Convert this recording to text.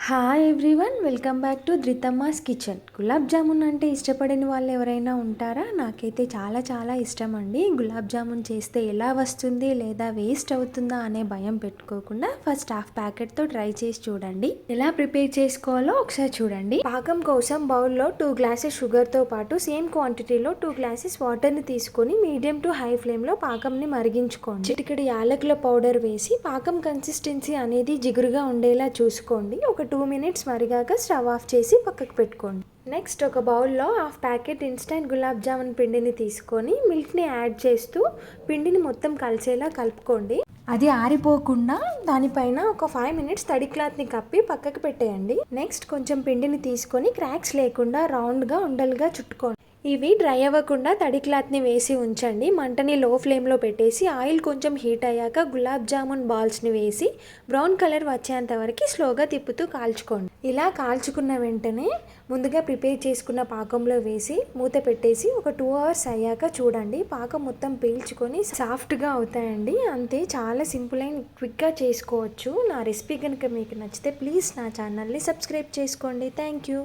Hi everyone, welcome back to ధృతమ్మాస్ kitchen. Gulab jamun అంటే ఇష్టపడని వాళ్ళు ఎవరైనా ఉంటారా? నాకైతే చాలా చాలా ఇష్టం అండి. గులాబ్ జామున్ చేస్తే ఎలా వస్తుంది లేదా వేస్ట్ అవుతుందా అనే భయం పెట్టుకోకుండా ఫస్ట్ హాఫ్ ప్యాకెట్తో ట్రై చేసి చూడండి. ఎలా ప్రిపేర్ చేసుకోవాలో ఒకసారి చూడండి. పాకం కోసం బౌల్లో 2 గ్లాసెస్ షుగర్తో పాటు సేమ్ క్వాంటిటీలో 2 గ్లాసెస్ వాటర్ని తీసుకొని మీడియం టు హై ఫ్లేమ్లో పాకంని మరిగించుకోండి. చిటికెడు యాలకుల పౌడర్ వేసి పాకం కన్సిస్టెన్సీ అనేది జిగురుగా ఉండేలా చూసుకోండి. ఒక 2 మినిట్స్ మరిగాక స్టవ్ ఆఫ్ చేసి పక్కకు పెట్టుకోండి. నెక్స్ట్ ఒక బౌల్లో half packet instant gulab jamun పిండిని తీసుకొని మిల్క్ని యాడ్ చేస్తూ పిండిని మొత్తం కలిసేలా కలుపుకోండి. అది ఆరిపోకుండా దానిపైన ఒక 5 మినిట్స్ తడి క్లాత్ని కప్పి పక్కకు పెట్టేయండి. నెక్స్ట్ కొంచెం పిండిని తీసుకొని క్రాక్స్ లేకుండా రౌండ్గా ఉండలుగా చుట్టుకోండి. ఇవి డ్రై అవ్వకుండా తడి క్లాత్ని వేసి ఉంచండి. మంటని లో ఫ్లేమ్లో పెట్టేసి ఆయిల్ కొంచెం హీట్ అయ్యాక గులాబ్ జామున్ బాల్స్ని వేసి బ్రౌన్ కలర్ వచ్చేంత వరకు స్లోగా తిప్పుతూ కాల్చుకోండి. ఇలా కాల్చుకున్న వెంటనే ముందుగా ప్రిపేర్ చేసుకున్న పాకంలో వేసి మూత పెట్టేసి ఒక 2 అవర్స్ అయ్యాక చూడండి, పాకం మొత్తం పీల్చుకొని సాఫ్ట్గా అవుతాయండి. అంతే, చాలా సింపుల్ అండ్ క్విక్గా చేసుకోవచ్చు. నా రెసిపీ కనుక మీకు నచ్చితే ప్లీజ్ నా ఛానల్ని సబ్స్క్రైబ్ చేసుకోండి. Thank you.